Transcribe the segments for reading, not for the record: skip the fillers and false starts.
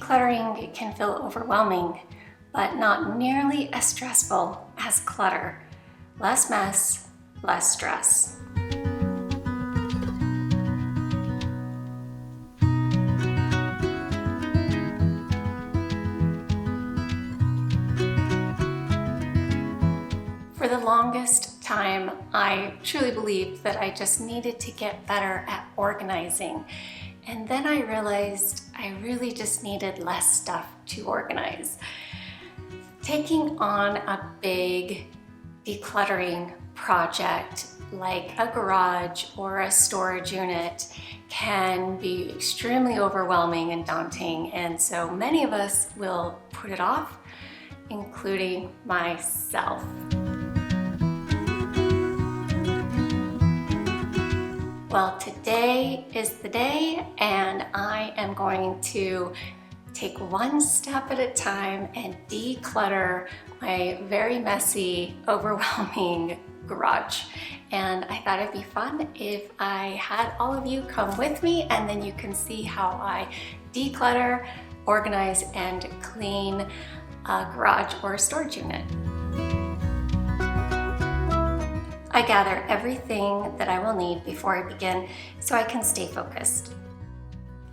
Decluttering can feel overwhelming, but not nearly as stressful as clutter. Less mess, less stress. For the longest time, I truly believed that I just needed to get better at organizing. And then I realized I really just needed less stuff to organize. Taking on a big decluttering project like a garage or a storage unit can be extremely overwhelming and daunting, and so many of us will put it off, including myself. Well, today is the day, and I am going to take one step at a time and declutter my very messy, overwhelming garage. And I thought it'd be fun if I had all of you come with me, and then you can see how I declutter, organize, and clean a garage or a storage unit. I gather everything that I will need before I begin so I can stay focused.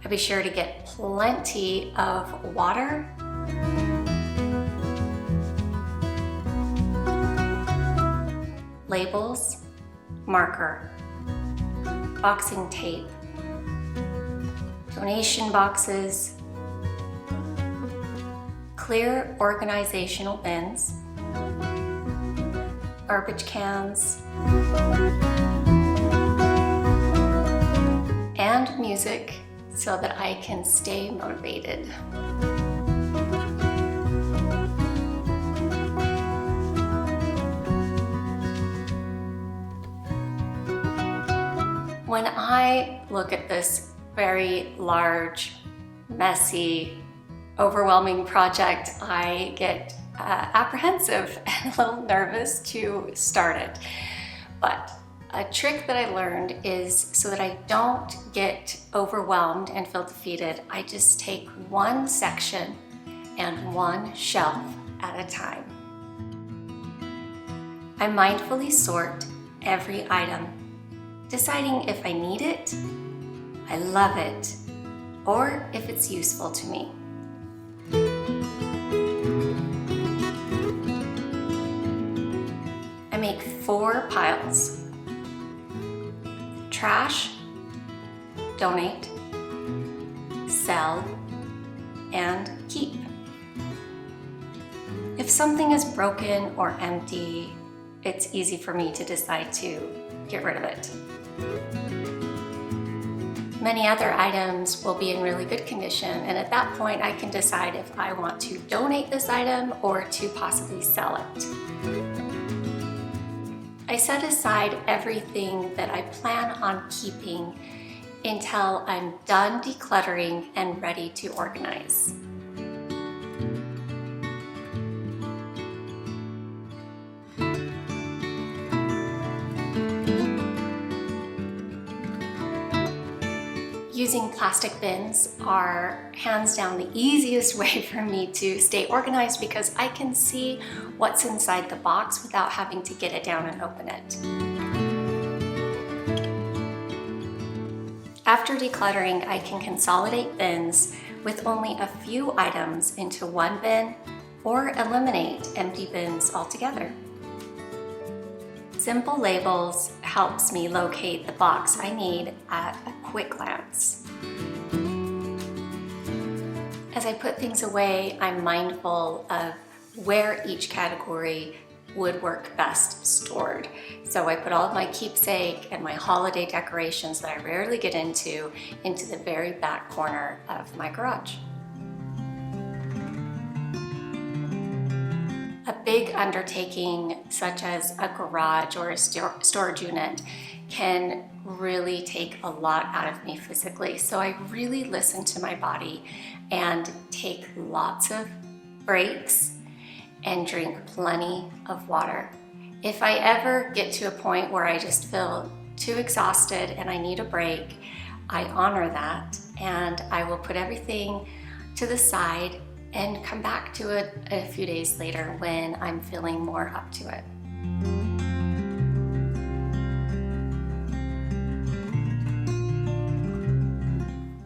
I'll be sure to get plenty of water, labels, marker, boxing tape, donation boxes, clear organizational bins, garbage cans, and music so that I can stay motivated. When I look at this very large, messy, overwhelming project, I get apprehensive and a little nervous to start it. But a trick that I learned is so that I don't get overwhelmed and feel defeated, I just take one section and one shelf at a time. I mindfully sort every item, deciding if I need it, I love it, or if it's useful to me. I make 4 piles: trash, donate, sell, and keep. If something is broken or empty, it's easy for me to decide to get rid of it. Many other items will be in really good condition, and at that point I can decide if I want to donate this item or to possibly sell it. I set aside everything that I plan on keeping until I'm done decluttering and ready to organize. Using plastic bins are hands down the easiest way for me to stay organized because I can see what's inside the box without having to get it down and open it. After decluttering, I can consolidate bins with only a few items into one bin or eliminate empty bins altogether. Simple labels helps me locate the box I need at a quick glance. As I put things away, I'm mindful of where each category would work best stored. So I put all of my keepsake and my holiday decorations that I rarely get into the very back corner of my garage. A big undertaking such as a garage or a storage unit can really take a lot out of me physically. So I really listen to my body and take lots of breaks and drink plenty of water. If I ever get to a point where I just feel too exhausted and I need a break, I honor that and I will put everything to the side and come back to it a few days later when I'm feeling more up to it.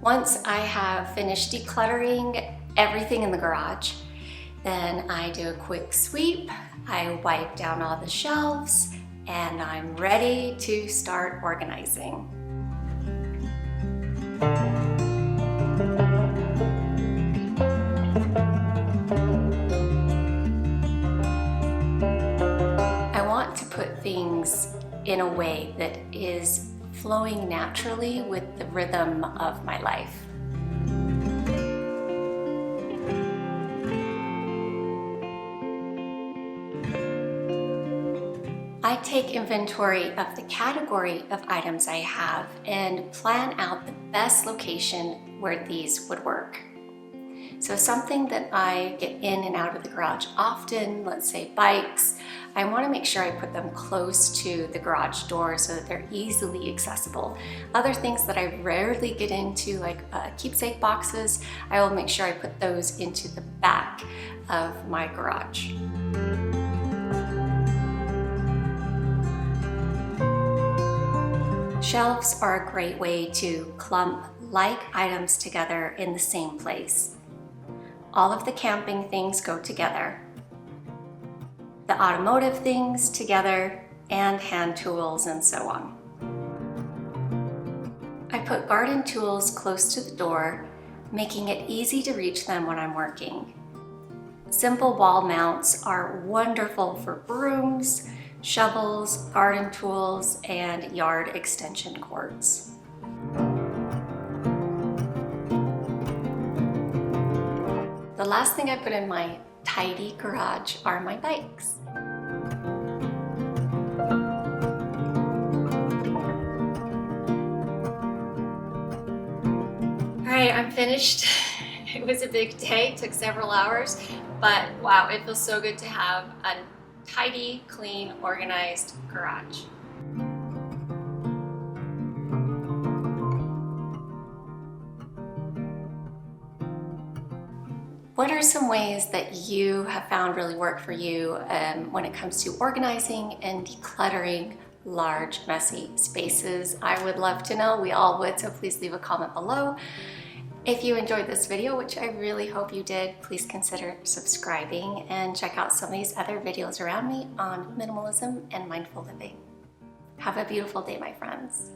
Once I have finished decluttering everything in the garage, then I do a quick sweep, I wipe down all the shelves, and I'm ready to start organizing. I want to put things in a way that is flowing naturally with the rhythm of my life. I take inventory of the category of items I have and plan out the best location where these would work. So something that I get in and out of the garage often, let's say bikes, I want to make sure I put them close to the garage door so that they're easily accessible. Other things that I rarely get into, like keepsake boxes, I will make sure I put those into the back of my garage. Shelves are a great way to clump like items together in the same place. All of the camping things go together, the automotive things together, and hand tools and so on. I put garden tools close to the door, making it easy to reach them when I'm working. Simple wall mounts are wonderful for brooms, shovels, garden tools, and yard extension cords. The last thing I put in my tidy garage are my bikes. All right, I'm finished. It was a big day, took several hours, but wow, it feels so good to have a tidy, clean, organized garage. What are some ways that you have found really work for you when it comes to organizing and decluttering large, messy spaces? I would love to know. We all would, so please leave a comment below. If you enjoyed this video, which I really hope you did, please consider subscribing and check out some of these other videos around me on minimalism and mindful living. Have a beautiful day, my friends.